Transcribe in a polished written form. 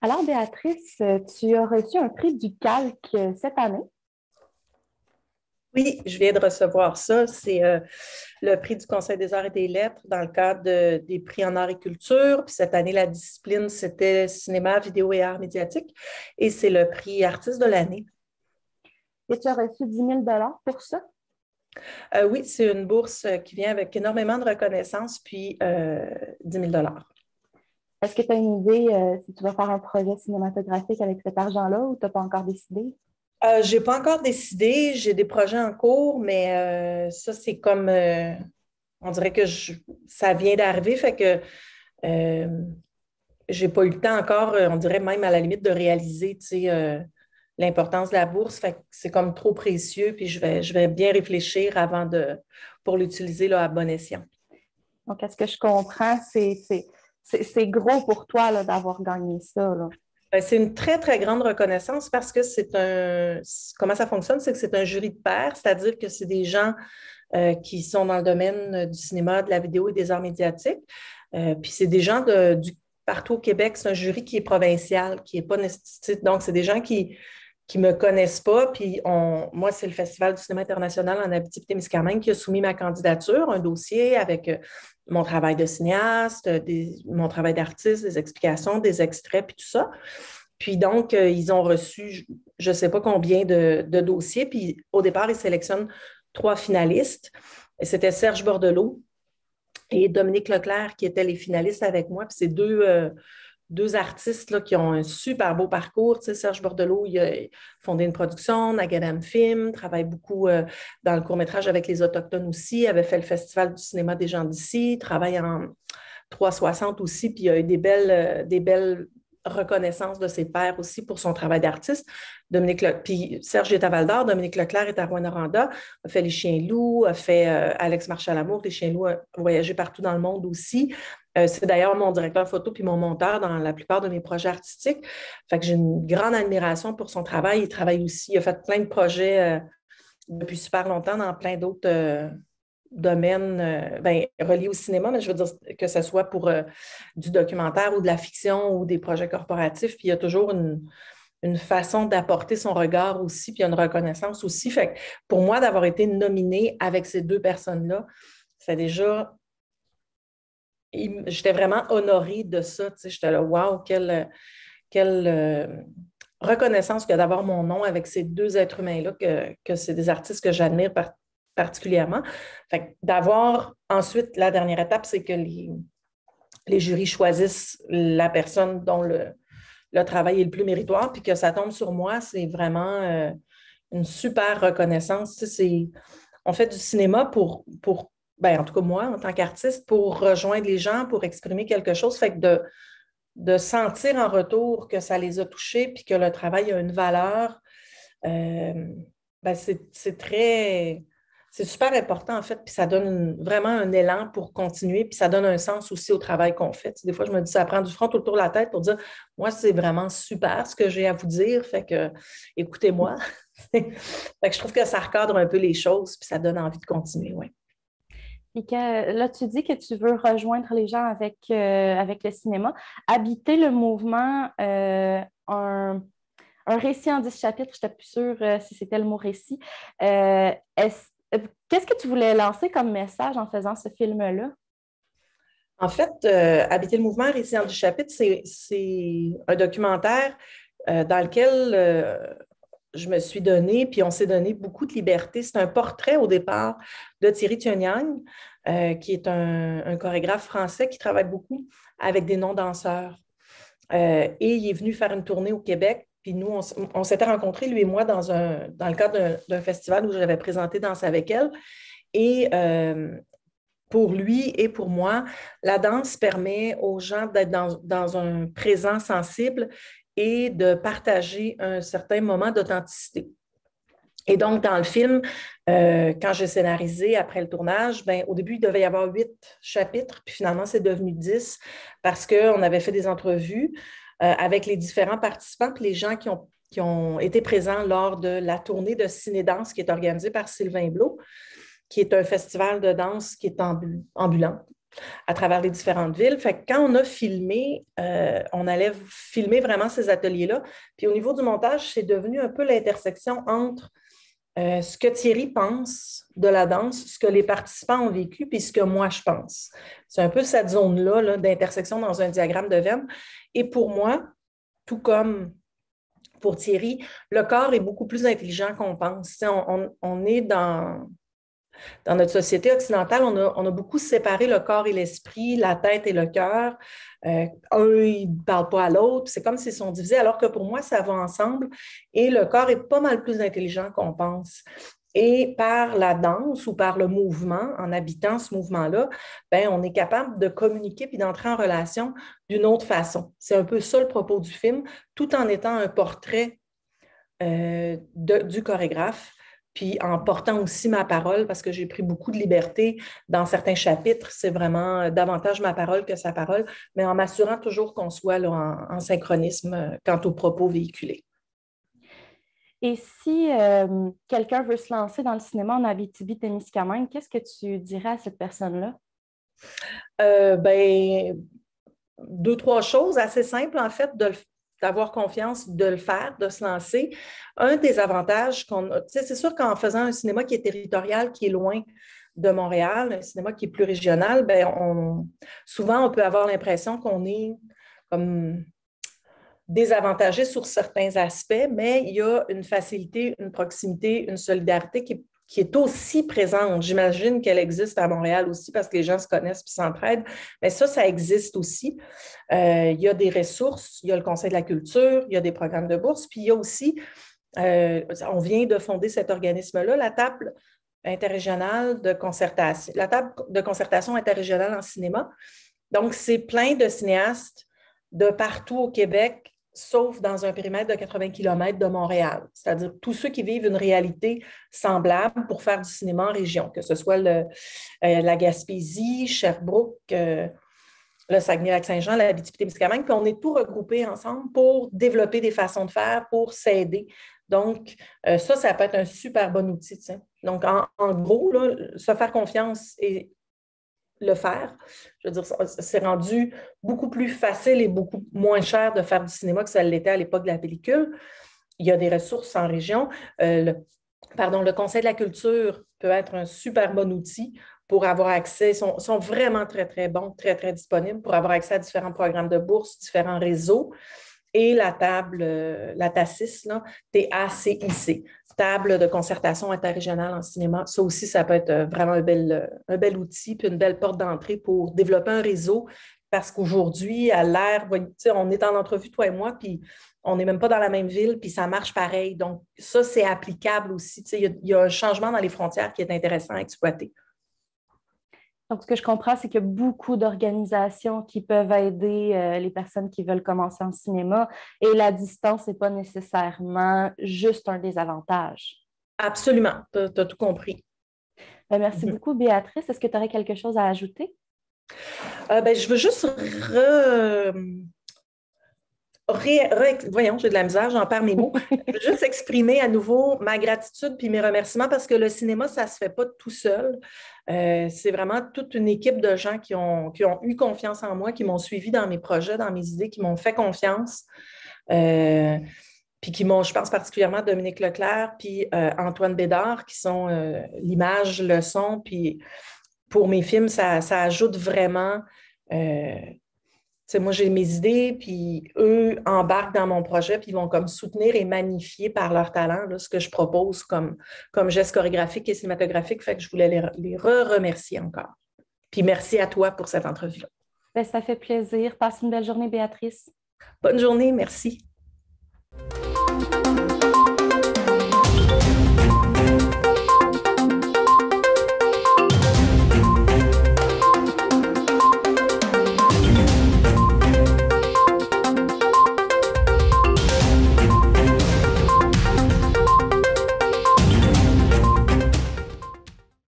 Alors, Béatrice, tu as reçu un prix du Calque cette année. Oui, je viens de recevoir ça. C'est le prix du Conseil des arts et des lettres dans le cadre des prix en art et culture. Puis cette année, la discipline, c'était cinéma, vidéo et arts médiatiques. Et c'est le prix artiste de l'année. Et tu as reçu 10 000 pour ça. Oui, c'est une bourse qui vient avec énormément de reconnaissance, puis 10 000 Est-ce que tu as une idée si tu vas faire un projet cinématographique avec cet argent-là ou tu n'as pas encore décidé? J'ai pas encore décidé. J'ai des projets en cours, mais ça, c'est comme, on dirait que ça vient d'arriver, fait que euh, j'ai pas eu le temps encore, on dirait même à la limite de réaliser, tu sais, l'importance de la bourse. Fait que c'est comme trop précieux, puis je vais bien réfléchir pour l'utiliser là, à bon escient. Donc, est-ce que je comprends? C'est gros pour toi là, d'avoir gagné ça, là. Ben, c'est une très, très grande reconnaissance parce que comment ça fonctionne, c'est que c'est un jury de pairs, c'est-à-dire que c'est des gens qui sont dans le domaine du cinéma, de la vidéo et des arts médiatiques. Puis c'est des gens partout au Québec. C'est un jury qui est provincial, qui est pas nécessaire. Donc, c'est des gens qui me connaissent pas. Puis moi, c'est le Festival du cinéma international en Abitibi-Témiscamingue qui a soumis ma candidature, un dossier avec mon travail de cinéaste, mon travail d'artiste, des explications, des extraits, puis tout ça. Puis donc, ils ont reçu, je ne sais pas combien de dossiers. Puis au départ, ils sélectionnent trois finalistes. C'était Serge Bordelot et Dominique Leclerc qui étaient les finalistes avec moi. Puis c'est deux artistes là, qui ont un super beau parcours. Tu sais, Serge Bordelot, il a fondé une production, Nagadam Film, travaille beaucoup dans le court-métrage avec les Autochtones aussi, avait fait le Festival du cinéma des gens d'ici, travaille en 360 aussi, puis il a eu des belles reconnaissances de ses pairs aussi pour son travail d'artiste. Puis Serge est à Val-d'Or, Dominique Leclerc est à Rouyn-Noranda, a fait Les Chiens-Loups, a fait Alex Marchal-Amour, Les Chiens-Loups, a voyagé partout dans le monde aussi. C'est d'ailleurs mon directeur photo puis mon monteur dans la plupart de mes projets artistiques. Fait que j'ai une grande admiration pour son travail. Il travaille aussi, il a fait plein de projets depuis super longtemps dans plein d'autres domaines reliés au cinéma, mais je veux dire que ce soit pour du documentaire ou de la fiction ou des projets corporatifs. Puis il y a toujours une façon d'apporter son regard aussi, puis il y a une reconnaissance aussi. Fait que pour moi, d'avoir été nominée avec ces deux personnes-là, c'est déjà j'étais vraiment honorée de ça. Tu sais, j'étais là, waouh, quelle reconnaissance que d'avoir mon nom avec ces deux êtres humains-là, que c'est des artistes que j'admire particulièrement. Fait que d'avoir ensuite, la dernière étape, c'est que les jurys choisissent la personne dont le travail est le plus méritoire, puis que ça tombe sur moi, c'est vraiment une super reconnaissance. Tu sais, on fait du cinéma en tout cas moi, en tant qu'artiste, pour rejoindre les gens, pour exprimer quelque chose. Fait que de sentir en retour que ça les a touchés, puis que le travail a une valeur, euh, c'est super important en fait, puis ça donne vraiment un élan pour continuer, puis ça donne un sens aussi au travail qu'on fait. Tu sais, des fois, je me dis, ça prend du front autour de la tête pour dire, moi, c'est vraiment super ce que j'ai à vous dire, fait que écoutez-moi. Fait que je trouve que ça recadre un peu les choses, puis ça donne envie de continuer, oui. Et que là, tu dis que tu veux rejoindre les gens avec le cinéma. Habiter le mouvement, un récit en 10 chapitres, je n'étais plus sûre si c'était le mot récit. Euh, est-ce- Qu'est-ce que tu voulais lancer comme message en faisant ce film-là? En fait, Habiter le mouvement, récit en 10 chapitres, c'est un documentaire dans lequel je me suis donné, puis on s'est donné beaucoup de liberté. C'est un portrait au départ de Thierry Tuonyang, qui est un chorégraphe français qui travaille beaucoup avec des non-danseurs. Et il est venu faire une tournée au Québec. Puis nous, on s'était rencontrés, lui et moi, dans le cadre d'un festival où j'avais présenté Danse avec elle. Et pour lui et pour moi, la danse permet aux gens d'être dans un présent sensible et de partager un certain moment d'authenticité. Et donc, dans le film, quand j'ai scénarisé après le tournage, ben, au début, il devait y avoir 8 chapitres, puis finalement, c'est devenu 10 parce qu'on avait fait des entrevues avec les différents participants, puis les gens qui ont été présents lors de la tournée de ciné-danse qui est organisée par Sylvain Blot, qui est un festival de danse qui est ambulant. à travers les différentes villes. Fait que quand on a filmé, on allait filmer vraiment ces ateliers-là. Puis au niveau du montage, c'est devenu un peu l'intersection entre ce que Thierry pense de la danse, ce que les participants ont vécu, puis ce que moi je pense. C'est un peu cette zone-là là, d'intersection dans un diagramme de Venn. Et pour moi, tout comme pour Thierry, le corps est beaucoup plus intelligent qu'on pense. On est dans notre société occidentale, on a beaucoup séparé le corps et l'esprit, la tête et le cœur. Un, il ne parle pas à l'autre. C'est comme s'ils sont divisés, alors que pour moi, ça va ensemble. Et le corps est pas mal plus intelligent qu'on pense. Et par la danse ou par le mouvement, en habitant ce mouvement-là, ben, on est capable de communiquer puis d'entrer en relation d'une autre façon. C'est un peu ça le propos du film, tout en étant un portrait du chorégraphe, puis en portant aussi ma parole, parce que j'ai pris beaucoup de liberté dans certains chapitres. C'est vraiment davantage ma parole que sa parole, mais en m'assurant toujours qu'on soit là, en synchronisme quant aux propos véhiculés. Et si quelqu'un veut se lancer dans le cinéma en Abitibi-Témiscamingue, qu'est-ce que tu dirais à cette personne-là? Ben, deux, trois choses assez simples, en fait, d'avoir confiance, de le faire, de se lancer. Un des avantages qu'on a, c'est sûr qu'en faisant un cinéma qui est territorial, qui est loin de Montréal, un cinéma qui est plus régional, ben souvent, on peut avoir l'impression qu'on est comme désavantagé sur certains aspects, mais il y a une facilité, une proximité, une solidarité qui est aussi présente. J'imagine qu'elle existe à Montréal aussi parce que les gens se connaissent et s'entraident. Mais ça existe aussi. Il y a des ressources, il y a le Conseil de la culture, il y a des programmes de bourse, puis il y a aussi, on vient de fonder cet organisme-là, la table interrégionale de concertation, la table de concertation interrégionale en cinéma. Donc, c'est plein de cinéastes de partout au Québec, sauf dans un périmètre de 80 km de Montréal. C'est-à-dire tous ceux qui vivent une réalité semblable pour faire du cinéma en région, que ce soit la Gaspésie, Sherbrooke, le Saguenay-Lac-Saint-Jean, la Abitibi-Témiscamingue, puis on est tous regroupés ensemble pour développer des façons de faire, pour s'aider. Donc, ça peut être un super bon outil. T'sais. Donc, en gros, là, se faire confiance et le faire. Je veux dire, c'est rendu beaucoup plus facile et beaucoup moins cher de faire du cinéma que ça l'était à l'époque de la pellicule. Il y a des ressources en région. Le Conseil de la culture peut être un super bon outil pour avoir accès. Ils sont vraiment très, très bons, très, très disponibles pour avoir accès à différents programmes de bourse, différents réseaux. Et la table, la TACIC, là, TACIC, table de concertation interrégionale en cinéma. Ça aussi, ça peut être vraiment un bel outil puis une belle porte d'entrée pour développer un réseau parce qu'aujourd'hui, à l'ère, on est en entrevue, toi et moi, puis on n'est même pas dans la même ville, puis ça marche pareil. Donc, ça, c'est applicable aussi. Il y a un changement dans les frontières qui est intéressant à exploiter. Donc, ce que je comprends, c'est qu'il y a beaucoup d'organisations qui peuvent aider les personnes qui veulent commencer en cinéma et la distance n'est pas nécessairement juste un désavantage. Absolument, tu as tout compris. Merci beaucoup, Béatrice. Est-ce que tu aurais quelque chose à ajouter? Je veux juste voyons, j'ai de la misère, j'en perds mes mots. Je veux juste exprimer à nouveau ma gratitude puis mes remerciements parce que le cinéma, ça ne se fait pas tout seul. C'est vraiment toute une équipe de gens qui ont eu confiance en moi, qui m'ont suivi dans mes projets, dans mes idées, qui m'ont fait confiance. Puis je pense particulièrement à Dominique Leclerc puis Antoine Bédard, qui sont l'image, le son. Puis pour mes films, ça ajoute vraiment... moi, j'ai mes idées, puis eux embarquent dans mon projet, puis ils vont comme soutenir et magnifier par leur talent là, ce que je propose comme geste chorégraphique et cinématographique. Fait que je voulais les remercier encore. Puis merci à toi pour cette entrevue-là. Ça fait plaisir. Passe une belle journée, Béatrice. Bonne journée, merci.